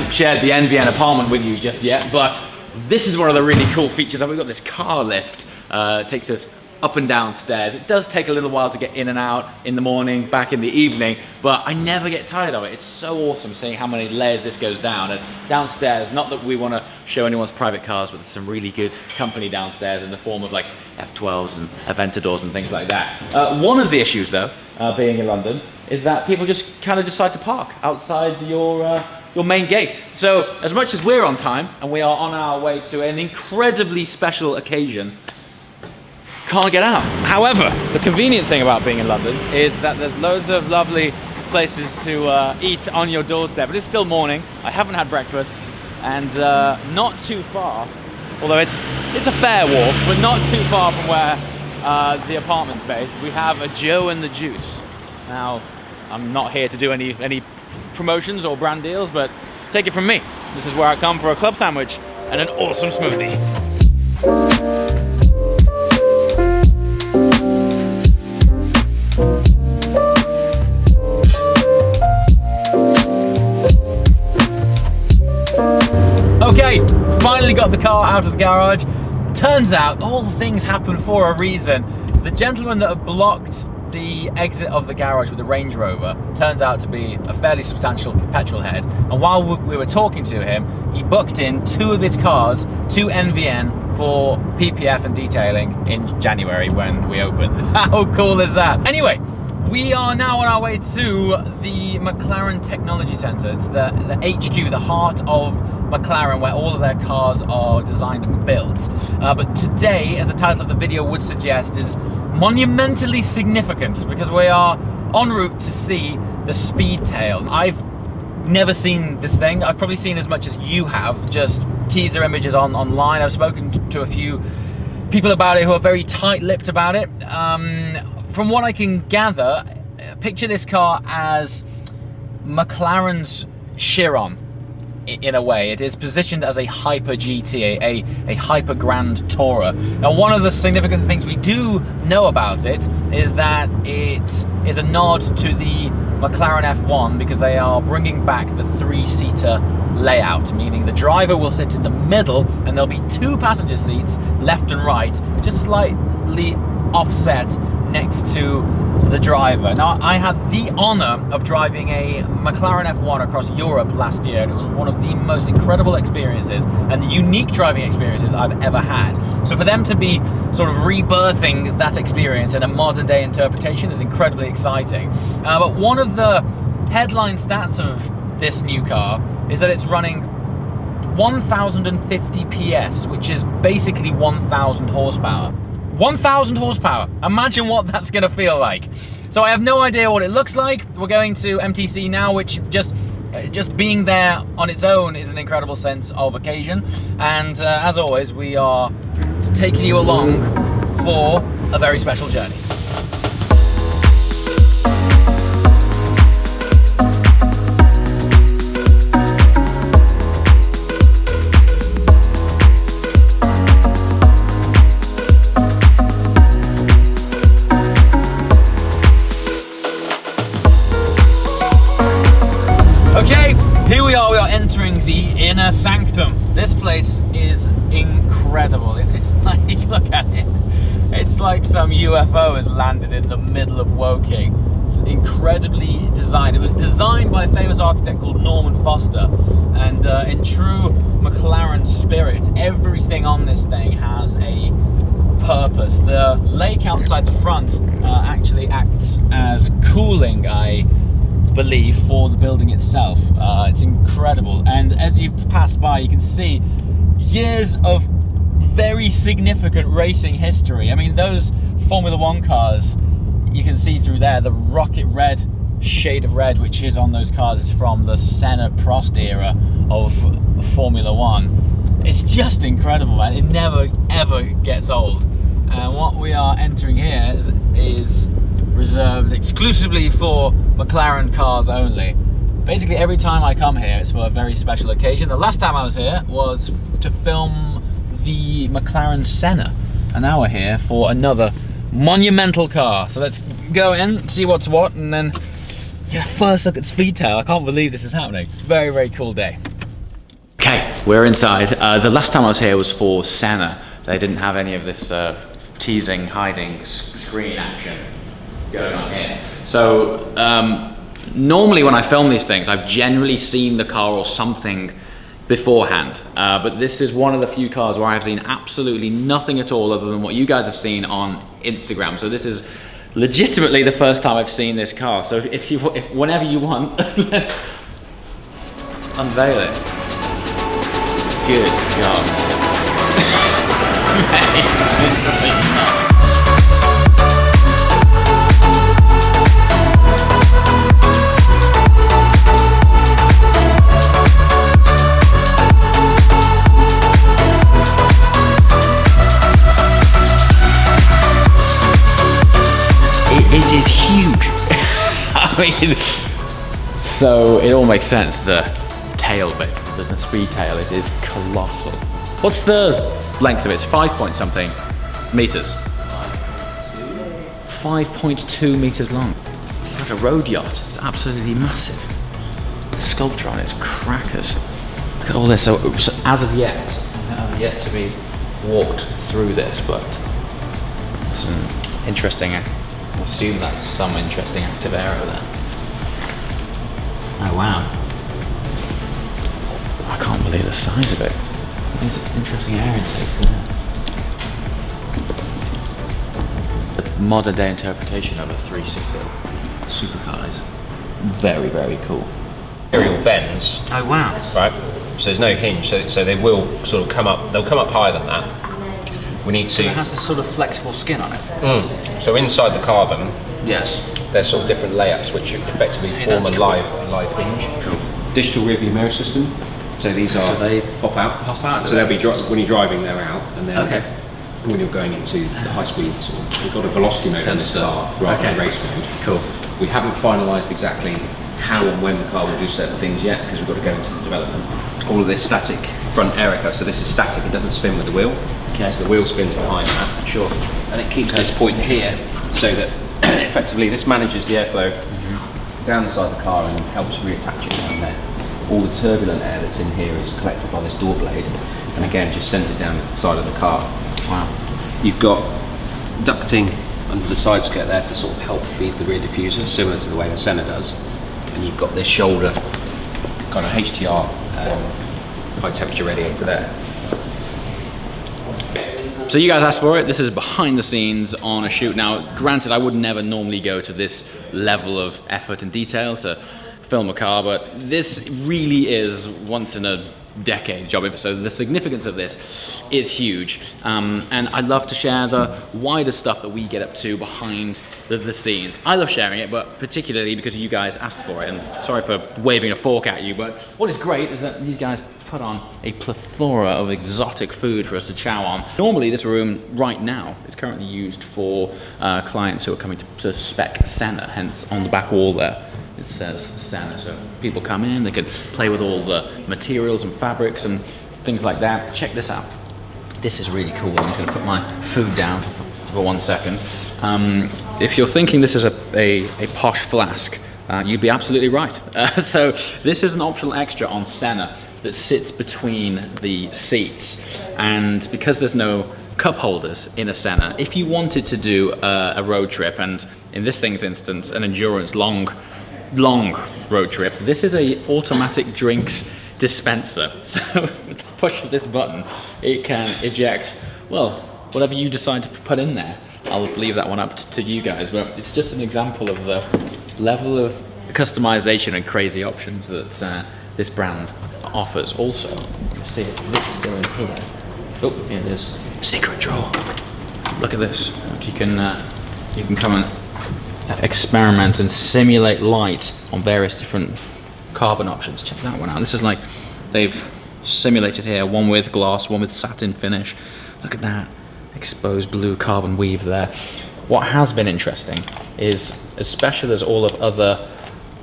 haven't shared the NVN apartment with you just yet, but this is one of the really cool features. We've got this car lift. It takes us up and down stairs. It does take a little while to get in and out in the morning, back in the evening, but I never get tired of it. It's so awesome seeing how many layers this goes down. And downstairs, not that we want to show anyone's private cars, but there's some really good company downstairs in the form of like F12s and Aventadors and things like that. One of the issues though, being in London, is that people just kind of decide to park outside your main gate. So as much as we're on time and we are on our way to an incredibly special occasion, can't get out. However, the convenient thing about being in London is that there's loads of lovely places to eat on your doorstep. But it's still morning. I haven't had breakfast, and not too far, although it's a fair walk, but not too far from where the apartment's based. We have a Joe and the Juice. Now, I'm not here to do any promotions or brand deals, but take it from me. This is where I come for a club sandwich and an awesome smoothie. Okay, finally got the car out of the garage. Turns out all things happen for a reason. The gentleman that had blocked the exit of the garage with the Range Rover turns out to be a fairly substantial petrol head, and while we were talking to him, he booked in 2 of his cars to NVN for PPF and detailing in January when we open. How cool is that? Anyway, we are now on our way to the McLaren Technology Centre. It's the HQ, the heart of McLaren, where all of their cars are designed and built. But today, as the title of the video would suggest, is monumentally significant because we are en route to see the Speedtail. I've never seen this thing. I've probably seen as much as you have, just teaser images online. I've spoken to a few people about it who are very tight-lipped about it. From what I can gather, picture this car as McLaren's Chiron. In a way, it is positioned as a hyper GT, a hyper grand tourer. Now, one of the significant things we do know about it is that it is a nod to the McLaren F1 because they are bringing back the 3-seater layout, meaning the driver will sit in the middle and there'll be 2 passenger seats left and right, just slightly offset next to the driver. Now, I had the honor of driving a McLaren F1 across Europe last year, and it was one of the most incredible experiences and unique driving experiences I've ever had. So for them to be sort of rebirthing that experience in a modern day interpretation is incredibly exciting. But one of the headline stats of this new car is that it's running 1050 PS, which is basically 1000 horsepower. 1000 horsepower. Imagine what that's going to feel like. So I have no idea what it looks like. We're going to MTC now, which just being there on its own is an incredible sense of occasion. And as always, we are taking you along for a very special journey. Here we are entering the inner sanctum. This place is incredible. Look at it. It's like some UFO has landed in the middle of Woking. It's incredibly designed. It was designed by a famous architect called Norman Foster, and in true McLaren spirit, everything on this thing has a purpose. The lake outside the front actually acts as cooling, I believe, for the building itself. It's incredible, and as you pass by you can see years of very significant racing history. I mean, those Formula 1 cars you can see through there, the rocket red shade of red which is on those cars is from the Senna Prost era of Formula 1. It's just incredible, man. It never ever gets old. And what we are entering here is reserved exclusively for McLaren cars only. Basically every time I come here it's for a very special occasion. The last time I was here was to film the McLaren Senna, and now we're here for another monumental car. So let's go in, see what's what, and then get a first look at Speedtail. I can't believe this is happening. It's a very, very cool day. Okay, we're inside. The last time I was here was for Senna. They didn't have any of this teasing, hiding, screen action going on here. So normally when I film these things, I've generally seen the car or something beforehand, but this is one of the few cars where I've seen absolutely nothing at all other than what you guys have seen on Instagram. So this is legitimately the first time I've seen this car. So if whenever you want, let's unveil it. Good God. It is huge. I mean, so it all makes sense. The tail bit, the Speedtail, it is colossal. What's the length of it? It's 5 point something meters. 5.2 meters long. It's like a road yacht. It's absolutely massive. The sculpture on it is crackers. Look at all this. So as of yet, I've yet to be walked through this, but some interesting. I assume that's some interesting active aero there. Oh wow. I can't believe the size of it. These are interesting air intakes, isn't it? A modern day interpretation of a 360 supercar is very, very cool. Aerial bends. Oh wow. Right? So there's no hinge, so they will sort of come up, they'll come up higher than that. We need to... So it has this sort of flexible skin on it. So inside the carbon, yes, there's sort of different layups which effectively form a live hinge. Cool. Digital rearview mirror system. So these are they pop out. pop out. So they'll be when you're driving, they're out, and then okay. when you're going into the high speeds, we've got a velocity mode on this car rather than race mode. Cool. We haven't finalised exactly how and when the car will do certain things yet because we've got to go into the development. All of this static front aero, so this is static, it doesn't spin with the wheel. Okay. So the wheel spins behind that. Sure. And it keeps this point here so that effectively this manages the airflow down the side of the car and helps reattach it down there. All the turbulent air that's in here is collected by this door blade and again just centered down the side of the car. Wow. You've got ducting under the side skirt there to sort of help feed the rear diffuser, similar to the way the Senna does. And you've got this shoulder kind of HTR high temperature radiator there. So you guys asked for it. This is behind the scenes on a shoot. Now, granted, I would never normally go to this level of effort and detail to film a car, but this really is once in a decade job. So the significance of this is huge. And I'd love to share the wider stuff that we get up to behind the scenes. I love sharing it, but particularly because you guys asked for it. And sorry for waving a fork at you, but what is great is that these guys put on a plethora of exotic food for us to chow on. Normally this room right now is currently used for clients who are coming to spec Senna, hence on the back wall there it says Senna. So people come in, they can play with all the materials and fabrics and things like that. Check this out. This is really cool. I'm just going to put my food down for 1 second. If you're thinking this is a posh flask, you'd be absolutely right. So this is an optional extra on Senna that sits between the seats, and because there's no cup holders in a Senna, if you wanted to do a road trip, and in this thing's instance an endurance long road trip, this is a automatic drinks dispenser. So with the push of this button it can eject, well, whatever you decide to put in there. I'll leave that one up to you guys, but it's just an example of the level of customization and crazy options that this brand offers. Also, you see this is still in here. Oh, here it is. Secret drawer. Look at this. You can come and experiment and simulate light on various different carbon options. Check that one out. This is like they've simulated here, one with gloss, one with satin finish. Look at that exposed blue carbon weave there. What has been interesting is, especially as all of other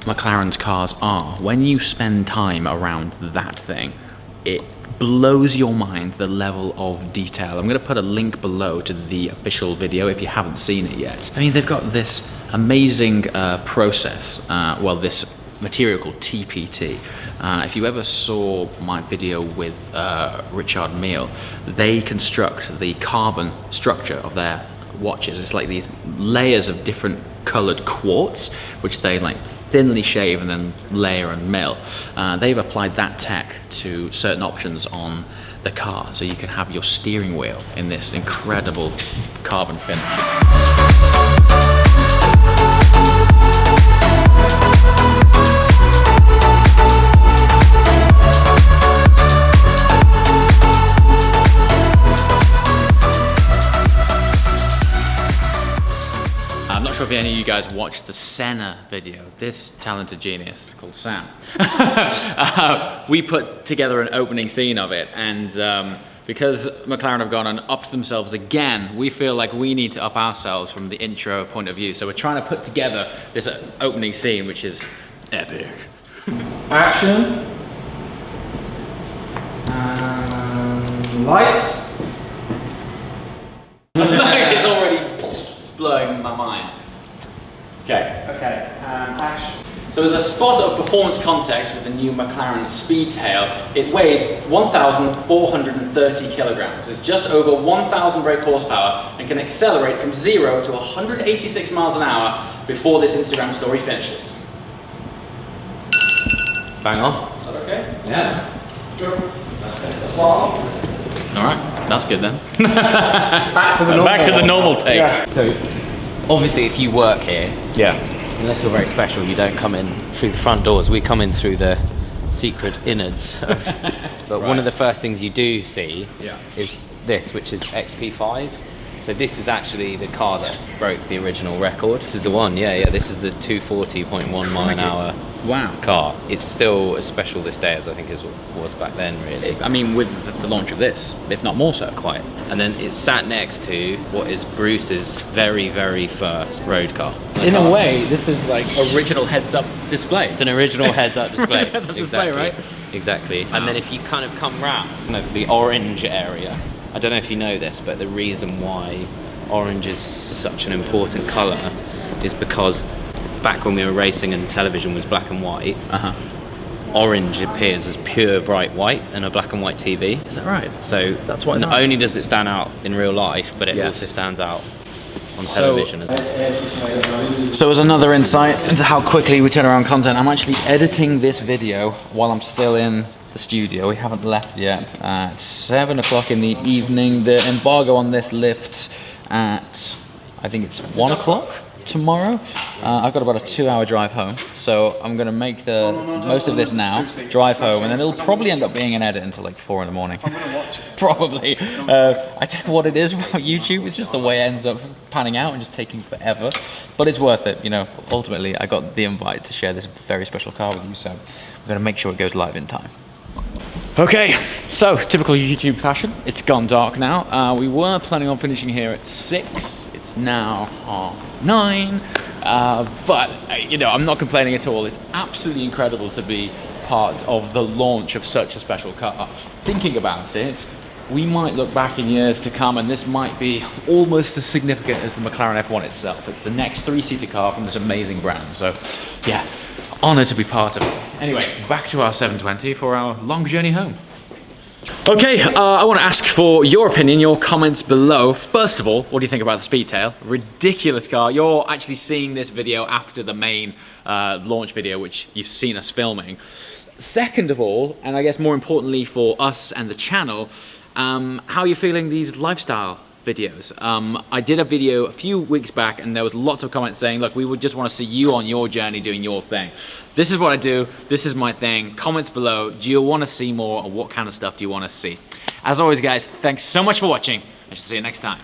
McLaren's cars are, when you spend time around that thing, it blows your mind the level of detail. I'm going to put a link below to the official video if you haven't seen it yet. I mean, they've got this amazing process, well, this material called TPT. If you ever saw my video with Richard Meal, they construct the carbon structure of their watches. It's like these layers of different colored quartz, which they like thinly shave and then layer and mill. They've applied that tech to certain options on the car, so you can have your steering wheel in this incredible carbon finish. I'm not sure if any of you guys watched the Senna video. This talented genius called Sam. We put together an opening scene of it, and because McLaren have gone and upped themselves again, we feel like we need to up ourselves from the intro point of view. So we're trying to put together this opening scene, which is epic. Action. Lights. It's already blowing my mind. Okay. Okay. Action. So there's a spot of performance context with the new McLaren Speedtail. It weighs 1,430 kilograms. It's just over 1,000 brake horsepower and can accelerate from 0 to 186 miles an hour before this Instagram story finishes. Bang on. Is that okay? Yeah. Stop. All right, that's good then. Back to the normal. Back to the normal takes. Yeah. So, obviously, if you work here, unless you're very special, you don't come in through the front doors. We come in through the secret innards. But one of the first things you do see is this, which is XP5. So this is actually the car that broke the original record. This is the one, this is the 240.1 mile an hour car. It's still as special this day as I think it was back then, really. I mean, with the launch of this, if not more so. Quite. And then it's sat next to what is Bruce's very, very first road car. In a way, this is like original heads-up display. It's an original heads-up display. Heads-up display, right? Exactly. And then if you kind of come round, the orange area, I don't know if you know this, but the reason why orange is such an important colour is because back when we were racing and television was black and white, orange appears as pure bright white in a black and white TV. Is that right? So that's why not only does it stand out in real life, but it also stands out on television as well. So as another insight into how quickly we turn around content, I'm actually editing this video while I'm still in the studio. We haven't left yet. It's 7 o'clock in the evening. The embargo on this lifts at, I think it's 1 o'clock tomorrow. I've got about a 2-hour drive home, so I'm going to make the most of this now, drive home, and then it'll probably end up being an edit until like 4 in the morning. I'm going to watch it. Probably. I don't know what it is about YouTube. It's just the way it ends up panning out and just taking forever, but it's worth it. You know, ultimately, I got the invite to share this very special car with you, so I'm going to make sure it goes live in time. Okay, so typical YouTube fashion, it's gone dark now. We were planning on finishing here at 6. It's now 9, but you know, I'm not complaining at all. It's absolutely incredible to be part of the launch of such a special car. Thinking about it, we might look back in years to come and this might be almost as significant as the McLaren F1 itself. It's the next 3-seater car from this amazing brand. So yeah, honoured to be part of it. Anyway, back to our 720 for our long journey home. Okay, I want to ask for your opinion, your comments below. First of all, what do you think about the Speedtail? Ridiculous car. You're actually seeing this video after the main launch video, which you've seen us filming. Second of all, and I guess more importantly for us and the channel, how are you feeling these lifestyle videos? I did a video a few weeks back and there was lots of comments saying, look, we would just want to see you on your journey doing your thing. This is what I do, this is my thing. Comments below, do you want to see more, or what kind of stuff do you want to see? As always guys, thanks so much for watching. I shall see you next time.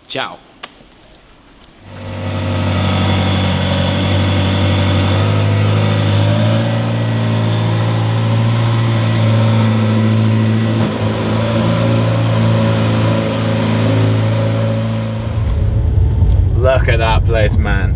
Ciao. Look at that place, man.